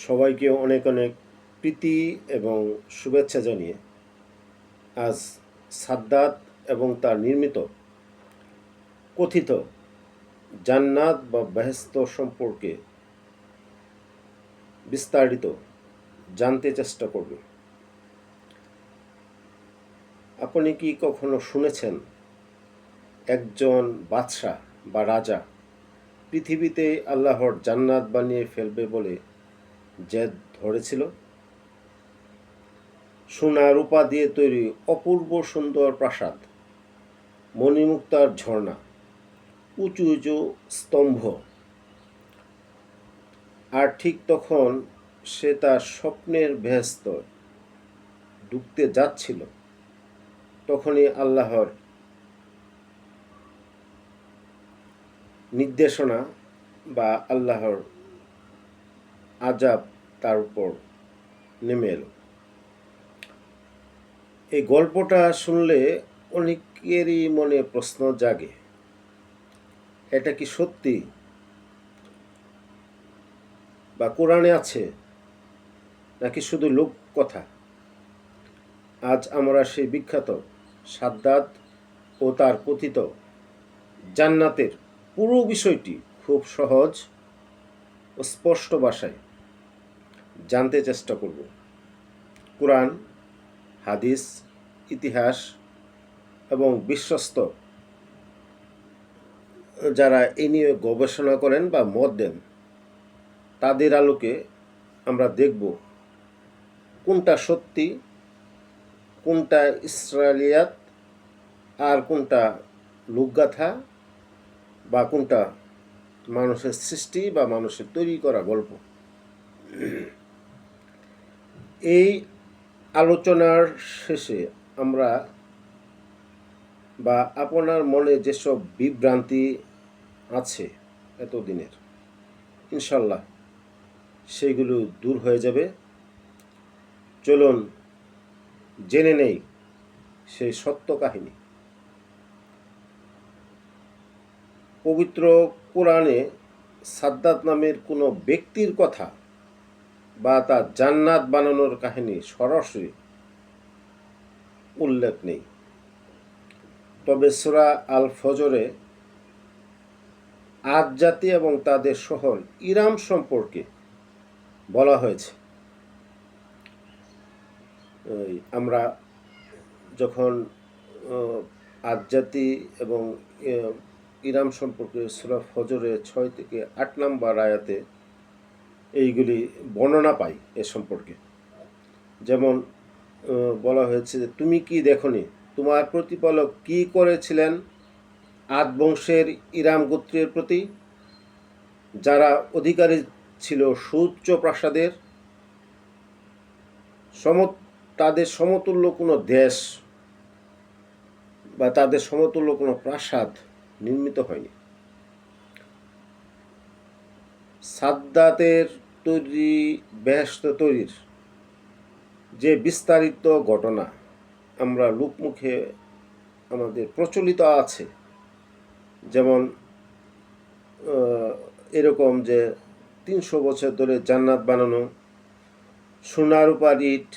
সবাইকে অনেক অনেক প্রীতি এবং শুভেচ্ছা জানিয়ে আজ সাদ্দাত এবং তার নির্মিত কথিত জান্নাত বা বেহেশত সম্পর্কে বিস্তারিত জানতে চেষ্টা করব। আপনি কি কখনো শুনেছেন একজন বাদশাহ বা রাজা পৃথিবীতে আল্লাহর জান্নাত বানিয়ে ফেলবে বলে জেদ ধরেছিল? সোনা রূপা দিয়ে তৈরি অপূর্ব সুন্দর প্রাসাদ, মণিমুক্তার ঝর্ণা, উঁচু উঁচু স্তম্ভ। আর ঠিক তখন সে তার স্বপ্নের বেহেশত ঢুকতে যাচ্ছিল, তখনই আল্লাহর নির্দেশনা বা আল্লাহর আযাব তার উপর নেমে এলো। এই গল্পটা শুনলে অনেকেরই মনে প্রশ্ন জাগে, এটা কি সত্যি বা কোরআনে আছে নাকি শুধু লোক কথা? আজ আমরা সেই বিখ্যাত সাদ্দাত ও তার কথিত জান্নাতের পুরো বিষয়টি খুব সহজ ও স্পষ্ট ভাষায় জানতে চেষ্টা করব। কোরআন, হাদিস, ইতিহাস এবং বিশ্বস্ত যারা এ নিয়ে গবেষণা করেন বা মত দেন তাদের আলোকে আমরা দেখব কোনটা সত্যি, কোনটা ইসরায়েলিয়াত, আর কোনটা লোকগাথা, বা কোনটা মানুষের সৃষ্টি বা মানুষের তৈরি করা গল্প। এই আলোচনার শেষে আমরা বা আপনার মনে যেসব বিভ্রান্তি আছে এতদিনের, ইনশাল্লাহ সেইগুলো দূর হয়ে যাবে। চলুন জেনে নেই সেই সত্য কাহিনী। পবিত্র কোরআনে সাদ্দাত নামের কোনো ব্যক্তির কথা বা তার জান্নাত বানানোর কাহিনী সরাসরি উল্লেখ নেই, তবে সূরা আল ফজরে আদ জাতি এবং তাদের শহর ইরাম সম্পর্কে বলা হয়েছে। আমরা যখন আদ জাতি এবং ইরাম সম্পর্কে সূরা ফজরে 6 থেকে 8 নম্বর আয়াতে এইগুলি বর্ণনা পাই এ সম্পর্কে। যেমন বলা হয়েছে যে, তুমি কি দেখনি তোমার প্রতিপালক কি করেছিলেন আদ বংশের ইরাম গোত্রের প্রতি, যারা অধিকারী ছিল সুউচ্চ প্রাসাদের, তাদের সমতুল্য কোনো দেশ বা তাদের সমতুল্য কোনো প্রাসাদ নির্মিত হয়নি। সাদ্দাতের তৈরি বেহেশত তৈরির যে বিস্তারিত ঘটনা আমরা লোকমুখে আমাদের প্রচলিত আছে, যেমন এরকম যে 300 বছর ধরে জান্নাত বানানো, সোনার উপর ইট,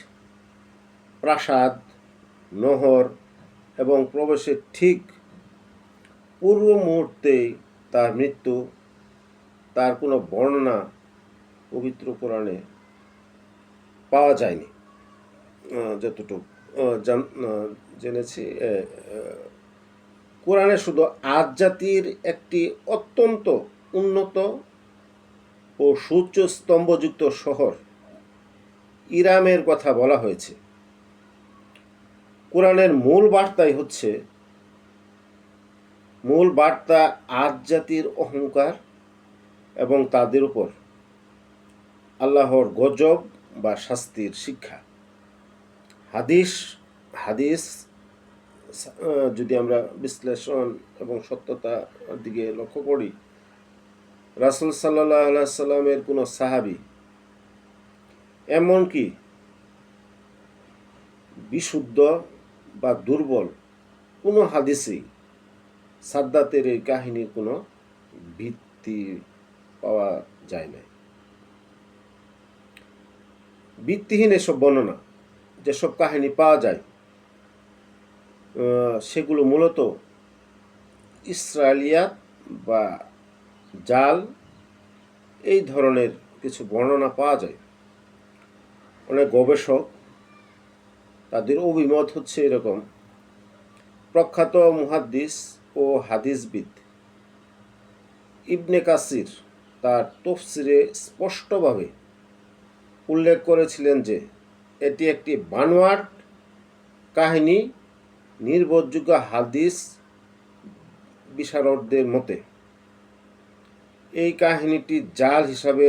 প্রাসাদ, নহর এবং প্রবেশের ঠিক পূর্ব মুহূর্তেই তার মৃত্যু, তার কোনো বর্ণনা পবিত্র কোরআনে পাওয়া যায়নি। যতটুকু জেনেছি, কোরআনে শুধু আদ জাতির একটি অত্যন্ত উন্নত ও সুউচ্চ স্তম্ভযুক্ত শহর ইরামের কথা বলা হয়েছে। কোরআনের মূল বার্তা আদ জাতির অহংকার এবং তাদের উপর আল্লাহর গজব বা শাস্তির শিক্ষা। হাদিস যদি আমরা বিশ্লেষণ এবং সত্যতার দিকে লক্ষ্য করি, রাসূল সাল্লাল্লাহু আলাইহি সাল্লামের কোনো সাহাবী, এমনকি বিশুদ্ধ বা দুর্বল কোনো হাদিসেই সাদ্দাতের এই কাহিনীর কোনো ভিত্তি পাওয়া যায় না। ভিত্তিহীন এসব বর্ণনা, যেসব কাহিনী পাওয়া যায় সেগুলো মূলত ইসরায়েলিয়াত বা জাল, এই ধরনের কিছু বর্ণনা পাওয়া যায়। অনেক গবেষক, তাদের অভিমত হচ্ছে এরকম। প্রখ্যাত মুহাদ্দিস ও হাদিসবিদ ইবনে কাসির তার তফসিরে স্পষ্টভাবে উল্লেখ করেছিলেন যে এটি একটি বানোয়াট কাহিনী। নির্ভরযোগ্য হাদিস বিশারদদের মতে এই কাহিনীটি জাল হিসাবে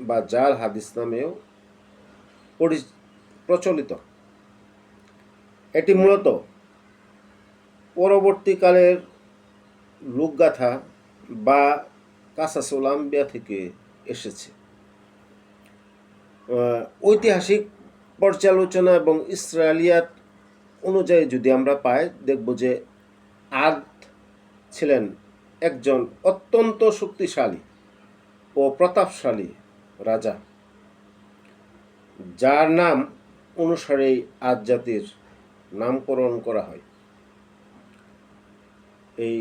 বা জাল হাদিস নামেও প্রচলিত। এটি মূলত পরবর্তীকালের লোকগাথা বা কাসাসুল আম্বিয়া থেকে এসেছে। ঐতিহাসিক পর্যালোচনা এবং ইসরায়েলিয়াত অনুযায়ী যদি আমরা পাই, দেখব যে আদ ছিলেন একজন অত্যন্ত শক্তিশালী ও প্রতাপশালী রাজা, যার নাম অনুসারেই আদ জাতির নামকরণ করা হয়। এই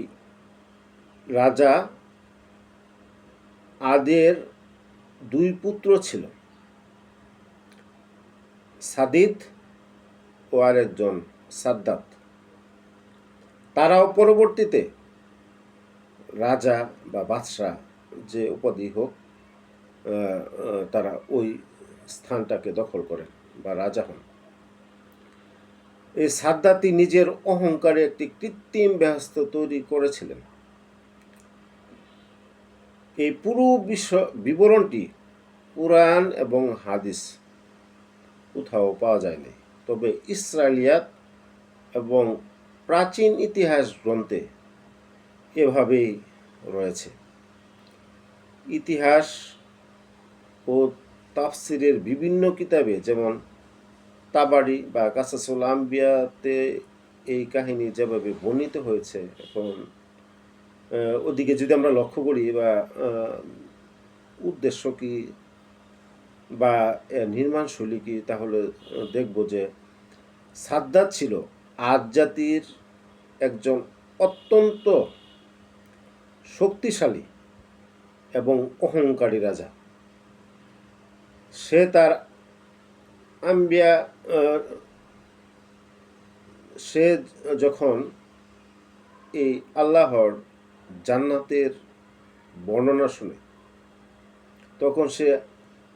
রাজা আদের দুই পুত্র ছিল, সাদিদ ও আরেকজন সাদ্দাত। তারাও পরবর্তীতে রাজা বা বাদশাহ, যে উপাধি হোক, তারা ওই স্থানটাকে দখল করেন বা রাজা হন। এই সাদ্দাতি নিজের অহংকারে একটি কৃত্রিম বেহেশত তৈরি করেছিলেন। এই পুরো বিবরণটি কুরআন এবং হাদিস কোথাও পাওয়া যায়নি, তবে ইসরায়েলিয়াত এবং প্রাচীন ইতিহাস গ্রন্থে এভাবেই রয়েছে। ইতিহাস ও তাফসিরের বিভিন্ন কিতাবে, যেমন তাবারি বা কাসাসুল আম্বিয়াতে এই কাহিনী যেভাবে বর্ণিত হয়েছে, এখন ওদিকে যদি আমরা লক্ষ্য করি বা উদ্দেশ্য কি বা নির্মাণ শৈলী কি, তাহলে দেখব যে সাদ্দাত ছিল আদ জাতির একজন অত্যন্ত শক্তিশালী এবং অহংকারী রাজা। সে তার আম্বিয়া সে যখন এই আল্লাহর জান্নাতের বর্ণনা শুনে, তখন সে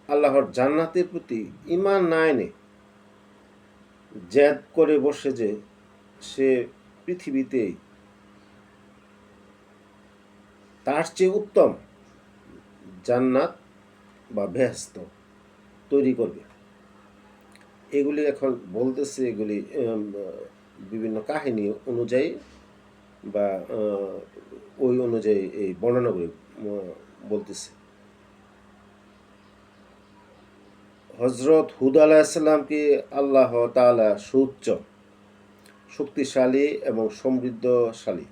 আল্লাহর জান্নাতের প্রতি ঈমান না এনে জেদ করে বসে যে সে পৃথিবীতে তার চেয়ে উত্তম জান্নাত বা বেহেশত তৈরি করবে। এগুলি এখন বলতেছে, এগুলি বিভিন্ন কাহিনী অনুযায়ী বা ওই অনুযায়ী এই বর্ণনাগুলি বলতেছে। হজরত হুদ আলাইহিসসালামকে আল্লাহ তাআলা সুউচ্চ, শক্তিশালী এবং সমৃদ্ধশালী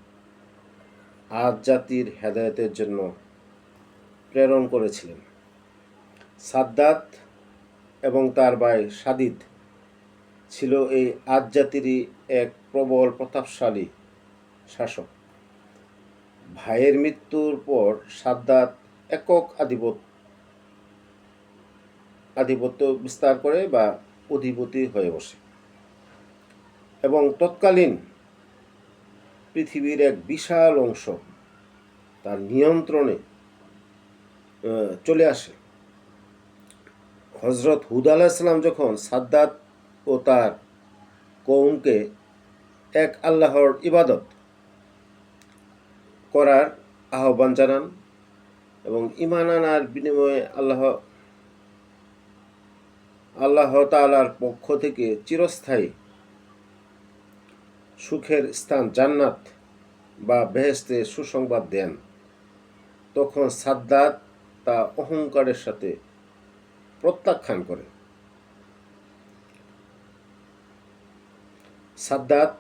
আদ জাতির হেদায়েতের জন্য প্রেরণ করেছিলেন। সাদ্দাত এবং তার ভাই সাদিদ ছিল এই আদ জাতিরই এক প্রবল প্রতাপশালী শাসক। ভাইয়ের মৃত্যুর পর সাদ্দাত একক আধিপত্য বিস্তার করে বা অধিপতি হয়ে বসে এবং তৎকালীন পৃথিবীর এক বিশাল অংশ তার নিয়ন্ত্রণে চলে আসে। হজরত হুদ আলাইহিসসালাম যখন সাদ্দাত ও তার কওমকে এক আল্লাহর ইবাদত করার আহ্বান জানান এবং ঈমান আনার বিনিময়ে আল্লাহ তাআলার পক্ষ থেকে চিরস্থায়ী সুখের স্থান জান্নাত বা বেহেশতের সুসংবাদ দেন, তখন সাদ্দাত তা অহংকারের সাথে প্রত্যাখ্যান করে। সাদ্দাত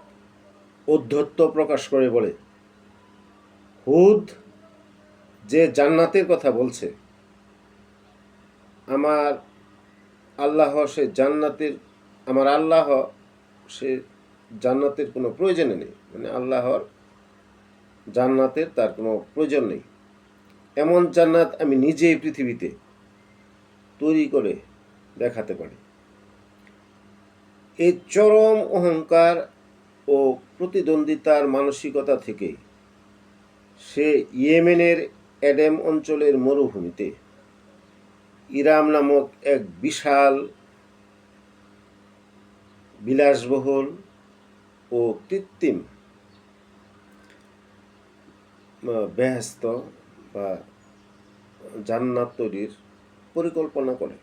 ঔদ্ধত্য প্রকাশ করে বলে, হুদ যে জান্নাতের কথা বলছে, আমার আল্লাহ সে জান্নাতের আমার আল্লাহ সে জান্নাতের কোনো প্রয়োজনে নেই, মানে আল্লাহর জান্নাতের তার কোনো প্রয়োজন নেই। এমন জান্নাত আমি নিজেই পৃথিবীতে তৈরি করে দেখাতে পারি। এই চরম অহংকার ও প্রতিদ্বন্দ্বিতার মানসিকতা থেকেই সে ইয়েমেনের এডেম অঞ্চলের মরুভূমিতে ইরাম নামক এক বিশাল বিলাসবহুল ও কৃত্রিম বেহেশত বা জান্নাত তৈরির পরিকল্পনা করে,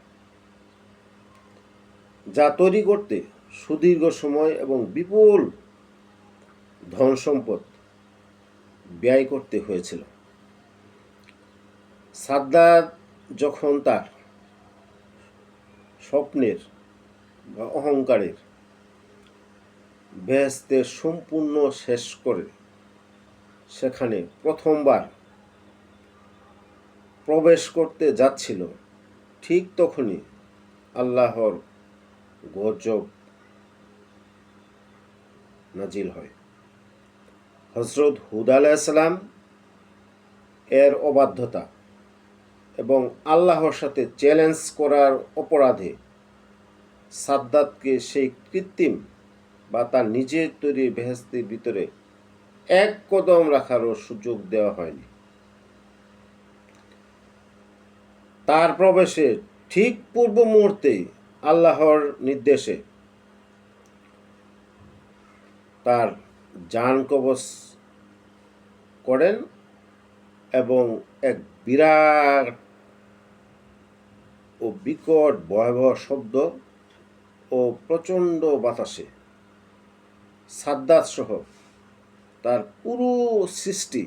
যা তৈরি করতে সুদীর্ঘ সময় এবং বিপুল ধন সম্পদ ব্যয় করতে হয়েছিল। সাদ্দাত যখন তার স্বপ্নের বা অহংকারের বেহেশতের সম্পূর্ণ শেষ করে সেখানে প্রথমবার প্রবেশ করতে যাচ্ছিল, ঠিক তখনই আল্লাহর গজব নাজিল হয়। হযরত হুদ আলাইহিস সালাম এর অবাধ্যতা এবং আল্লাহর সাথে চ্যালেঞ্জ করার অপরাধে সাদ্দাতকে সেই কৃত্রিম বা তার নিজের তৈরি বেহেশতের ভিতরে এক কদম রাখারও সুযোগ দেওয়া হয়নি। তার প্রবেশের ঠিক পূর্ব মুহূর্তেই আল্লাহর নির্দেশে তার জান কবজ করেন এবং এক বিরাট ও বিকট ভয়াবহ শব্দ ও প্রচণ্ড বাতাসে সাদ্দাত সহ তার পুরো সৃষ্টি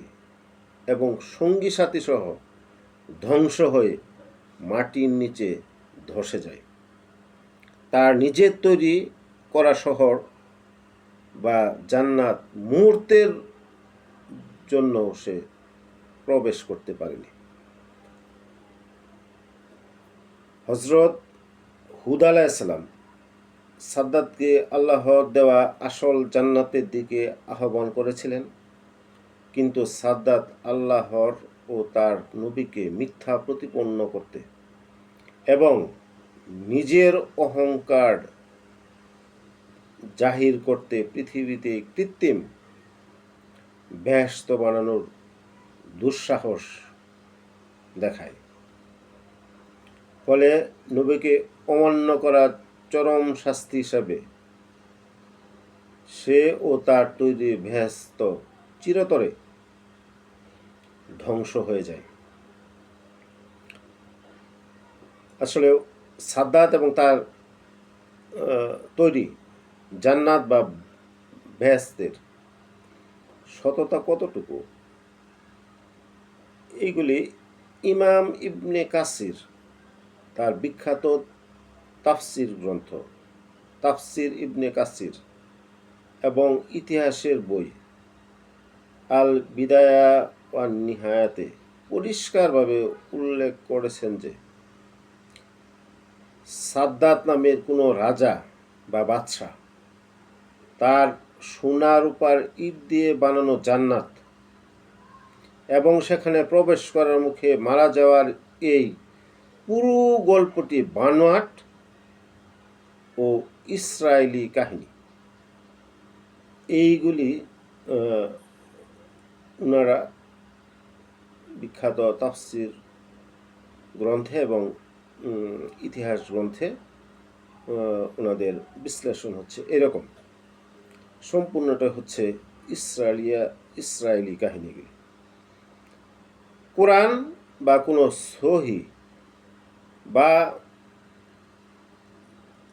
এবং সঙ্গী সাথী সহ ধ্বংস হয়ে মাটির নিচে ধসে যায়। তার নিজের তৈরি করা শহর বা জান্নাত মুহূর্তের জন্য সে প্রবেশ করতে পারেনি। হযরত হুদ আলাইহিস সালাম সাদ্দাতকে আল্লাহর দেওয়া আসল জান্নাতের দিকে আহ্বান করেছিলেন, কিন্তু সাদ্দাত আল্লাহর ও তার নবীকে মিথ্যা প্রতিপন্ন করতে এবং নিজের অহংকার জাহির করতে পৃথিবীতে কৃত্রিম বেহেশত বানানোর দুঃসাহস দেখায়। ফলে নবীকে অমান্য করার চরম শাস্তি হিসাবে সে ও তার তৈরি বেহেশত চিরতরে ধ্বংস হয়ে যায়। আসলে সাদ্দাত এবং তার তৈরি জান্নাত বা বেহেশতের সততা কতটুকু, এইগুলি ইমাম ইবনে কাসির তার বিখ্যাত তাফসির গ্রন্থ তাফসির ইবনে কাসির এবং ইতিহাসের বই আল বিদায়া ওয়ান নিহায়াতে পরিষ্কারভাবে উল্লেখ করেছেন যে সাদ্দাত নামের কোনো রাজা বা বাদশাহ তার সোনা রূপার ইট দিয়ে বানানো জান্নাত এবং সেখানে প্রবেশ করার মুখে মারা যাওয়ার এই পুরো গল্পটি বানোয়াট ও ইসরায়েলি কাহিনী। এইগুলি ওনারা বিখ্যাত তাফসির গ্রন্থে এবং ইতিহাস গ্রন্থে ওনাদের বিশ্লেষণ হচ্ছে এরকম। সম্পূর্ণটা হচ্ছে ইসরায়েলি কাহিনীগুলি। কোরআন বা কোনো সহি বা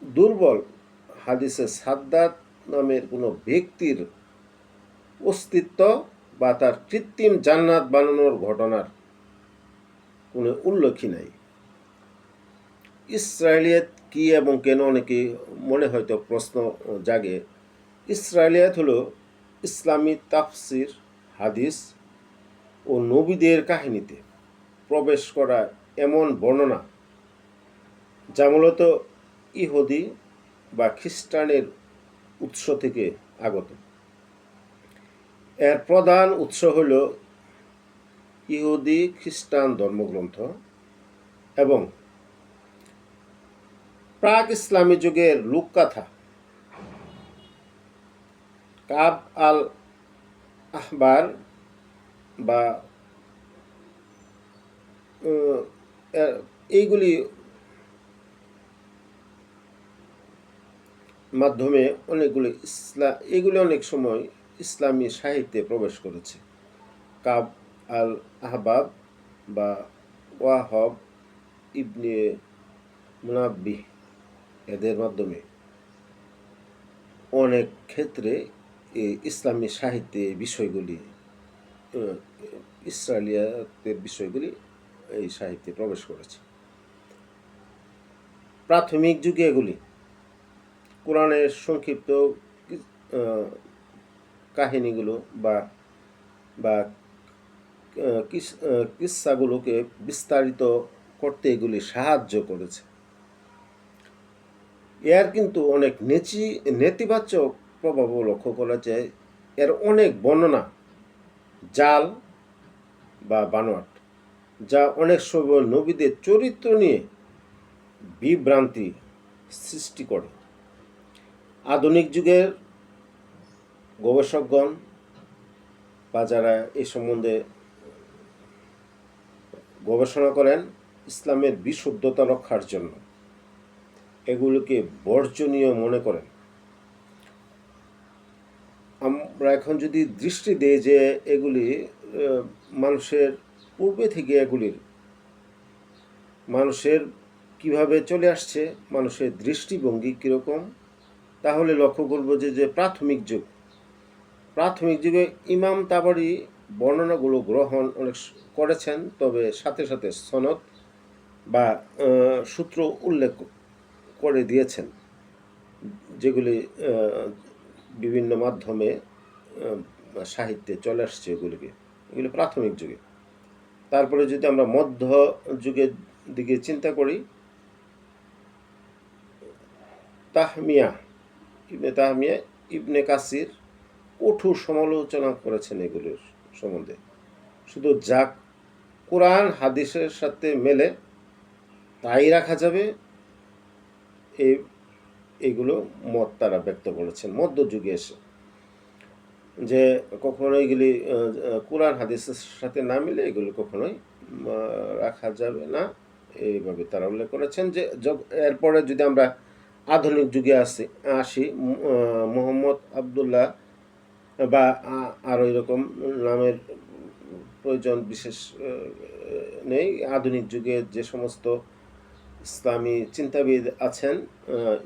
দুর্বল হাদিসে সাদ্দাত নামের কোনো ব্যক্তির অস্তিত্ব বা তার কৃত্রিম জান্নাত বানানোর ঘটনার কোনো উল্লেখই নাই। ইসরায়েলিয়াত কি এবং কেন, অনেকে মনে হয়তো প্রশ্ন জাগে। ইসরায়েলিয়াত হলো ইসলামী তাফসির, হাদিস ও নবীদের কাহিনীতে প্রবেশ করা এমন বর্ণনা যা মূলত ইহুদি বা খ্রিস্টানের উৎস থেকে আগত। এর প্রধান উৎস হল ইহুদি খ্রিস্টান ধর্মগ্রন্থ এবং প্রাক ইসলামী যুগের লোকগাথা কাব আল আহবার বা এইগুলি মাধ্যমে এগুলি অনেক সময় ইসলামী সাহিত্যে প্রবেশ করেছে। কাব আল আহবাব বা ওয়াহব ইবনে মুনাব্বিহ এদের মাধ্যমে অনেক ক্ষেত্রে ইসলামী সাহিত্যে বিষয়গুলি ইসরায়েলিয়াতের বিষয়গুলি এই সাহিত্যে প্রবেশ করেছে। প্রাথমিক যুগে এগুলি কোরআনের সংক্ষিপ্ত কাহিনীগুলো বা বা কিস্সাগুলোকে বিস্তারিত করতে এগুলি সাহায্য করেছে। এর কিন্তু অনেক নেতিবাচক প্রভাবও লক্ষ্য করা যায়। এর অনেক বর্ণনা জাল বা বানোয়াট, যা অনেক সময় নবীদের চরিত্র নিয়ে বিভ্রান্তি সৃষ্টি করে। আধুনিক যুগের গবেষকগণ বা যারা এই সম্বন্ধে গবেষণা করেন, ইসলামের বিশুদ্ধতা রক্ষার জন্য এগুলোকে বর্জনীয় মনে করেন। আমরা এখন যদি দৃষ্টি দিই যে এগুলি মানুষের পূর্বে থেকে এগুলির মানুষের কিভাবে চলে আসছে, মানুষের দৃষ্টিভঙ্গি কীরকম, তাহলে লক্ষ্য করব যে প্রাথমিক যুগে ইমাম তাবারি বর্ণনাগুলো গ্রহণ অনেক করেছেন, তবে সাথে সাথে সনদ বা সূত্র উল্লেখ করে দিয়েছেন, যেগুলি বিভিন্ন মাধ্যমে সাহিত্যে চলে আসছে। এগুলি প্রাথমিক যুগে। তারপরে যদি আমরা মধ্য যুগের দিকে চিন্তা করি, তাহমিয়া ইবনে কাসির কঠোর সমালোচনা করেছেন এগুলোর সম্বন্ধে। শুধু যা কোরআন হাদিসের সাথে মেলে তাই রাখা যাবে, এইগুলো মত তারা ব্যক্ত করেছেন মধ্যযুগে এসে, যে কখনোই এগুলি কোরআন হাদিসের সাথে না মিলে এগুলো কখনোই রাখা যাবে না, এইভাবে তারা উল্লেখ করেছেন। যে এরপরে যদি আমরা আধুনিক যুগে আসি, মোহাম্মদ আবদুল্লাহ বা আরও এরকম নামের প্রয়োজন বিশেষ নেই। আধুনিক যুগে যে সমস্ত ইসলামী চিন্তাবিদ আছেন,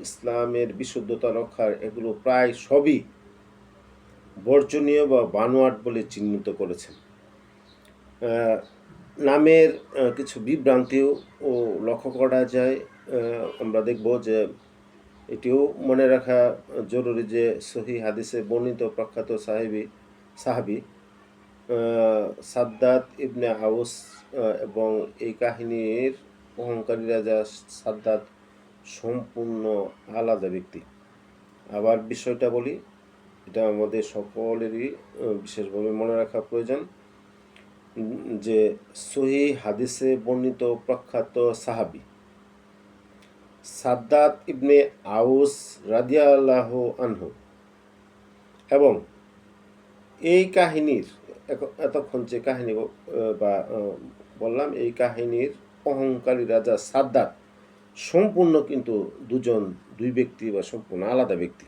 ইসলামের বিশুদ্ধতা রক্ষার এগুলো প্রায় সবই বর্জনীয় বা বানোয়াট বলে চিহ্নিত করেছেন। নামের কিছু বিভ্রান্তিও লক্ষ্য করা যায়। আমরা দেখব যে এটিও মনে রাখা জরুরি যে সহিহ হাদিসে বর্ণিত প্রখ্যাত সাহাবী সাদ্দাত ইবনে আউস এবং এই কাহিনীর অহংকারী রাজা সাদ্দাত সম্পূর্ণ আলাদা ব্যক্তি। আবার বিষয়টা বলি, এটা আমাদের সকলেরই বিশেষভাবে মনে রাখা প্রয়োজন যে সহিহ হাদিসে বর্ণিত প্রখ্যাত সাহাবী সাদ্দাত ইবনে আউস রাদিয়াল্লাহু আনহু এবং এই কাহিনীর এতক্ষণ যে কাহিনী বা বললাম, এই কাহিনীর অহংকারী রাজা সাদ্দাত সম্পূর্ণ কিন্তু দুই ব্যক্তি বা সম্পূর্ণ আলাদা ব্যক্তি।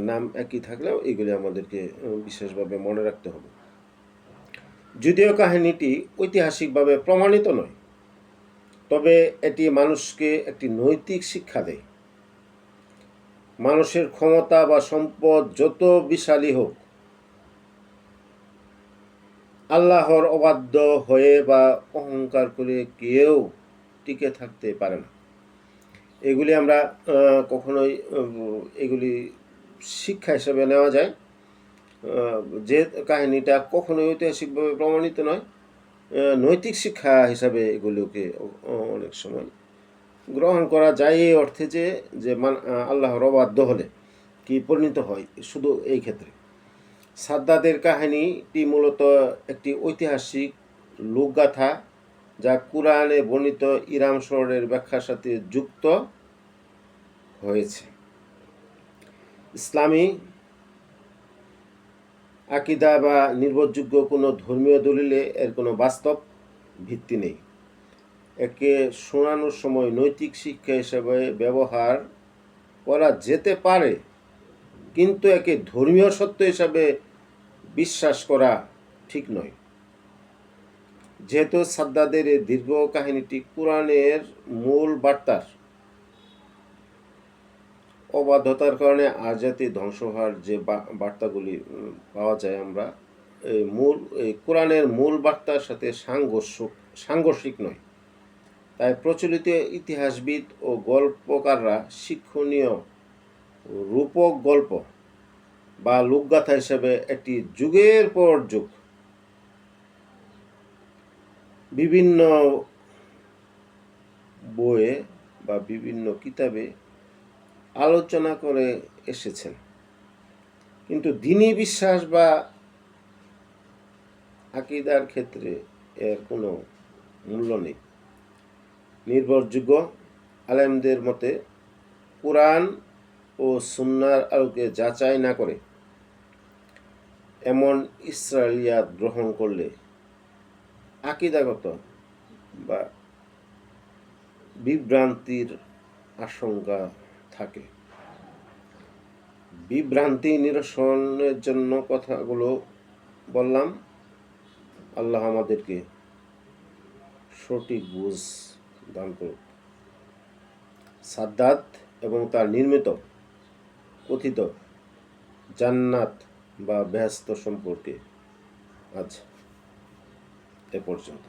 নাম একই থাকলেও এগুলি আমাদেরকে বিশেষভাবে মনে রাখতে হবে। যদিও কাহিনীটি ঐতিহাসিকভাবে প্রমাণিত নয়, তবে এটি মানুষকে একটি নৈতিক শিক্ষা দেয়। মানুষের ক্ষমতা বা সম্পদ যত বিশালী হোক, আল্লাহর অবাধ্য হয়ে বা অহংকার করে কেউ টিকে থাকতে পারে না। এগুলি আমরা কখনোই এগুলি শিক্ষা হিসেবে নেওয়া যায়, যে কাহিনীটা কখনোই ঐতিহাসিকভাবে প্রমাণিত নয়, নৈতিক শিক্ষা হিসাবে এগুলোকে অনেক সময় গ্রহণ করা যায় এই অর্থে যে আল্লাহর অবাধ্য হলে কি পরিণত হয়, শুধু এই ক্ষেত্রে। সাদ্দাদের কাহিনীটি মূলত একটি ঐতিহাসিক লোকগাথা যা কুরআনে বর্ণিত ইরাম শহরের ব্যাখ্যার সাথে যুক্ত হয়েছে। ইসলামী আকিদা বা নির্ভরযোগ্য কোনো ধর্মীয় দলিলে এর কোনো বাস্তব ভিত্তি নেই। একে শোনানোর সময় নৈতিক শিক্ষা হিসেবে ব্যবহার করা যেতে পারে, কিন্তু একে ধর্মীয় সত্য হিসাবে বিশ্বাস করা ঠিক নয়। যেহেতু সাদ্দাদের এই দীর্ঘ কাহিনীটি কুরআনের মূল বার্তার অবাধ্যতার কারণে আজ জাতি ধ্বংস হওয়ার যে বার্তাগুলি পাওয়া যায়, আমরা এই কোরআনের মূল বার্তার সাথে সাংঘর্ষিক নয়। তাই প্রচলিত ইতিহাসবিদ ও গল্পকাররা শিক্ষণীয় রূপক গল্প বা লোকগাথা হিসেবে একটি যুগের পর যুগ বিভিন্ন বইয়ে বা বিভিন্ন কিতাবে আলোচনা করে এসেছেন। কিন্তু দ্বীনি বিশ্বাস বা আকীদার ক্ষেত্রে এর কোনো মূল্য নেই। নির্ভরযোগ্য আলেমদের মতে কুরআন ও সুন্নাহর আলোকে যাচাই না করে এমন ইসরাইলিয়াত গ্রহণ করলে আকীদাগত বা বিভ্রান্তির আশঙ্কা থাকে। বিভ্রান্তি নিরসনের জন্য কথাগুলো বললাম। আল্লাহ আমাদেরকে সঠিক বুঝ দান করুন। সাদ্দাত এবং তার নির্মিত কথিত জান্নাত বা বেহেশত সম্পর্কে আজ এ পর্যন্ত।